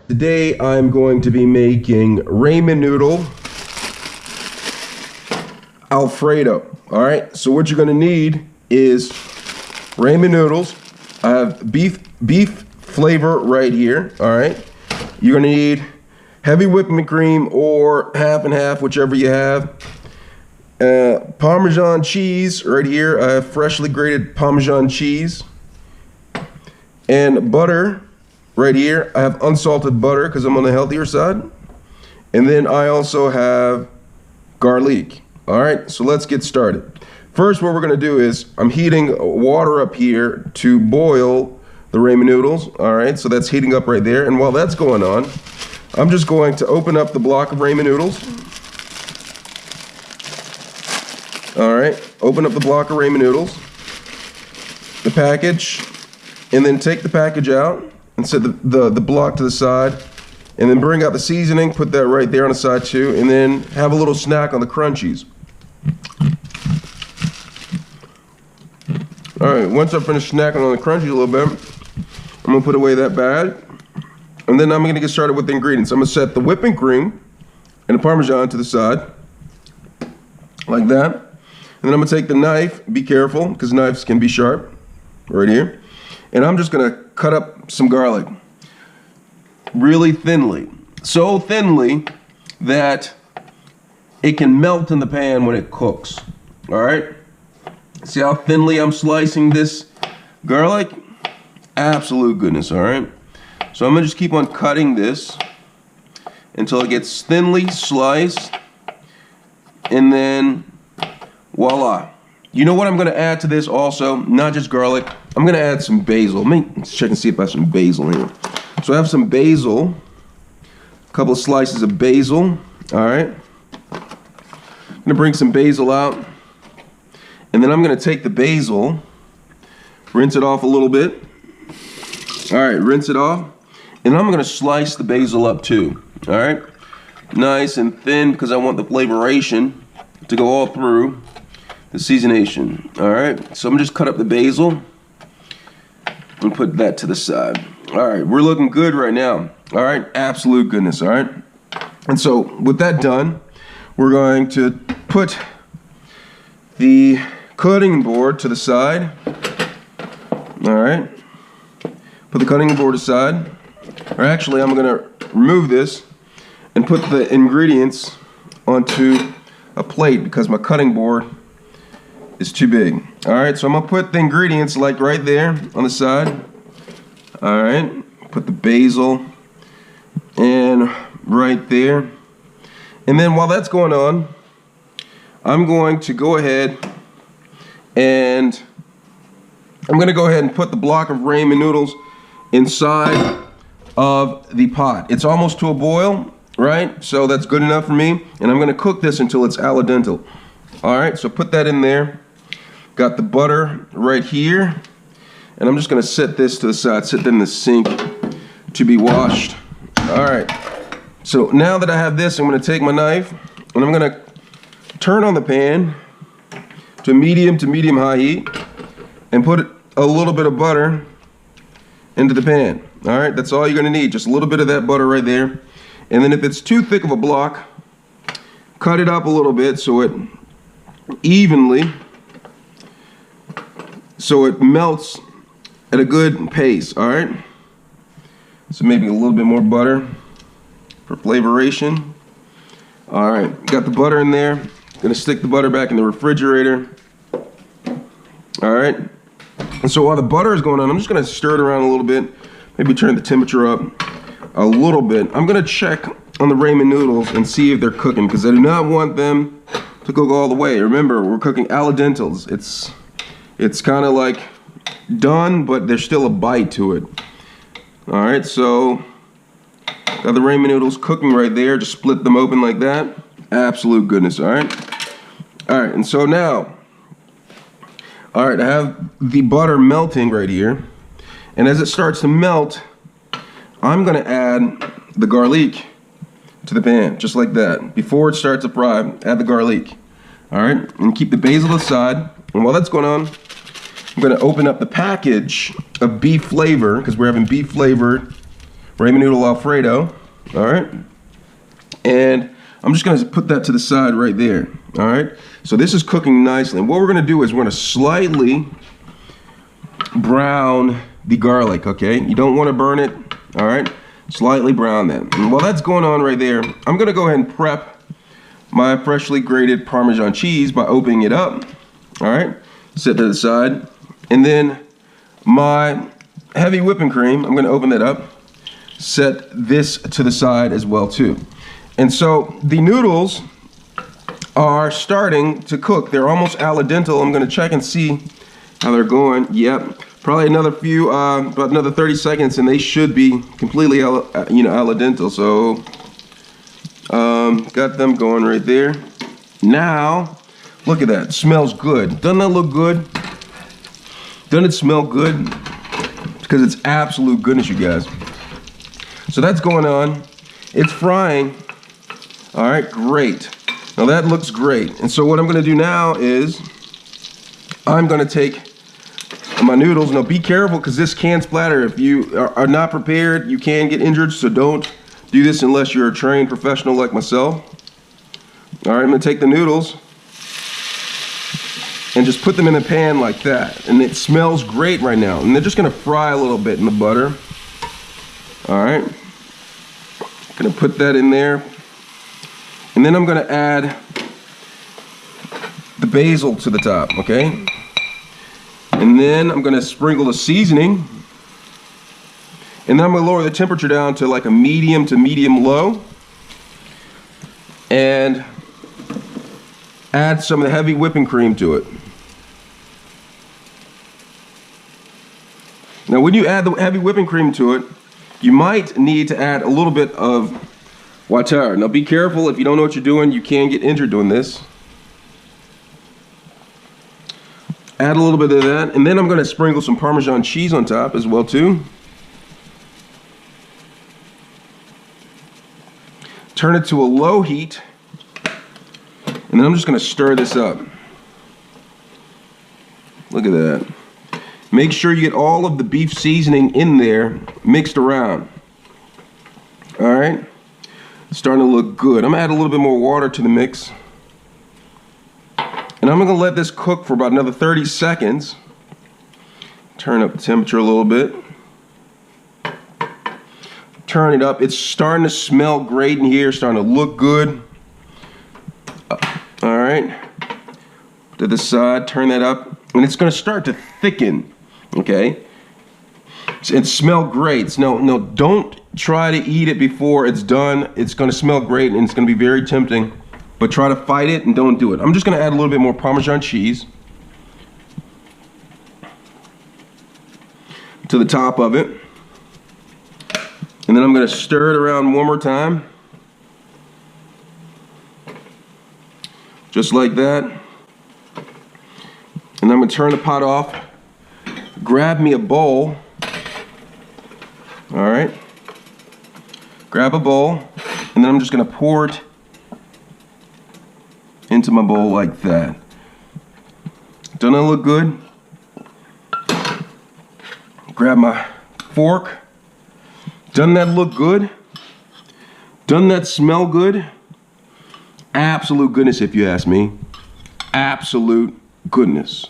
Today I'm going to be making Ramen Noodle Alfredo. Alright, so what you're going to need is ramen noodles. I have beef flavor right here. Alright, you're going to need heavy whipping cream or half and half, whichever you have. Parmesan cheese right here. I have freshly grated Parmesan cheese. And butter right here. I have unsalted butter because I'm on the healthier side. And then I also have garlic. Alright, so let's get started. First, what we're going to do is I'm heating water up here to boil the ramen noodles. Alright, so that's heating up right there. And while that's going on, I'm just going to open up the block of ramen noodles. Alright, open up the block of ramen noodles, the package, and then take the package out and set the block to the side, and then bring out the seasoning, put that right there on the side too, and then have a little snack on the crunchies. Alright, once I finish snacking on the crunchies a little bit, I'm going to put away that bag, and then I'm going to get started with the ingredients. I'm going to set the whipping cream and the Parmesan to the side, like that. And then I'm going to take the knife, be careful, because knives can be sharp, right here. And I'm just going to cut up some garlic really thinly. So thinly that it can melt in the pan when it cooks. Alright? See how thinly I'm slicing this garlic? Absolute goodness, alright? So I'm going to just keep on cutting this until it gets thinly sliced. And then, voila. You know what I'm going to add to this also? Not just garlic. I'm going to add some basil. Let me check and see if I have some basil here. So I have some basil. A couple of slices of basil. Alright. I'm going to bring some basil out. And then I'm going to take the basil, rinse it off a little bit. Alright, rinse it off. And I'm going to slice the basil up too. Alright. Nice and thin because I want the flavoration to go all through the seasonation. Alright, so I'm just cut up the basil and put that to the side. Alright, we're looking good right now. Alright, absolute goodness. Alright, and so with that done, we're going to put the cutting board to the side. Alright, put the cutting board aside. Or actually, I'm going to remove this and put the ingredients onto a plate because my cutting board is too big. Alright, so I'm going to put the ingredients like right there on the side. Alright, put the basil and right there. And then while that's going on, I'm going to go ahead and put the block of ramen noodles inside of the pot. It's almost to a boil, right? So that's good enough for me. And I'm going to cook this until it's al dente. Alright, so put that in there. Got the butter right here. And I'm just going to set this to the side, sit in the sink to be washed. Alright, so now that I have this, I'm going to take my knife and I'm going to turn on the pan to medium high heat and put a little bit of butter into the pan. Alright, that's all you're going to need, just a little bit of that butter right there. And then if it's too thick of a block, cut it up a little bit so it melts at a good pace. Alright, so maybe a little bit more butter for flavoration. Alright, got the butter in there. Gonna stick the butter back in the refrigerator. Alright, and so while the butter is going on, I'm just gonna stir it around a little bit, maybe turn the temperature up a little bit. I'm gonna check on the ramen noodles and see if they're cooking because I do not want them to cook all the way. Remember, we're cooking al dente. It's kind of like done, but there's still a bite to it. Alright, so got the ramen noodles cooking right there. Just split them open like that. Absolute goodness. Alright, and so now, alright, I have the butter melting right here. And as it starts to melt, I'm going to add the garlic to the pan, just like that. Before it starts to fry, add the garlic. Alright, and keep the basil aside. And while that's going on, I'm gonna open up the package of beef flavor, because we're having beef flavored Ramen Noodle Alfredo. All right. And I'm just gonna put that to the side right there. All right. So this is cooking nicely. And what we're gonna do is we're gonna slightly brown the garlic, okay? You don't wanna burn it, all right? Slightly brown that. And while that's going on right there, I'm gonna go ahead and prep my freshly grated Parmesan cheese by opening it up, all right? Set that aside. And then my heavy whipping cream, I'm gonna open that up, set this to the side as well too. And so the noodles are starting to cook. They're almost al dente. I'm gonna check and see how they're going. Yep, probably another few, about another 30 seconds and they should be completely al dente. So got them going right there. Now, look at that, smells good. Doesn't that look good? Doesn't it smell good? Because it's absolute goodness, you guys. So that's going on. It's frying. All right, great. Now that looks great. And so what I'm gonna do now is I'm gonna take my noodles. Now be careful because this can splatter. If you are not prepared, you can get injured, so don't do this unless you're a trained professional like myself. All right, I'm gonna take the noodles and just put them in a pan like that. And it smells great right now. And they're just gonna fry a little bit in the butter. All right, gonna put that in there. And then I'm gonna add the basil to the top, okay? And then I'm gonna sprinkle the seasoning. And then I'm gonna lower the temperature down to like a medium to medium low. And add some of the heavy whipping cream to it. Now when you add the heavy whipping cream to it, you might need to add a little bit of water. Now be careful, if you don't know what you're doing, you can get injured doing this. Add a little bit of that, and then I'm gonna sprinkle some Parmesan cheese on top as well too. Turn it to a low heat, and then I'm just gonna stir this up. Look at that. Make sure you get all of the beef seasoning in there, mixed around. All right, it's starting to look good. I'm gonna add a little bit more water to the mix. And I'm gonna let this cook for about another 30 seconds. Turn up the temperature a little bit. Turn it up. It's starting to smell great in here, starting to look good. All right, to the side, turn that up. And it's gonna start to thicken, okay? And smell great. No, don't try to eat it before it's done. It's gonna smell great and it's gonna be very tempting, but try to fight it and don't do it. I'm just gonna add a little bit more Parmesan cheese to the top of it. And then I'm gonna stir it around one more time. Just like that. And I'm gonna turn the pot off, grab me a bowl. All right, grab a bowl, and then I'm just gonna pour it into my bowl like that. Doesn't that look good? Grab my fork. Doesn't that look good? Doesn't that smell good? Absolute goodness, if you ask me. Absolute goodness.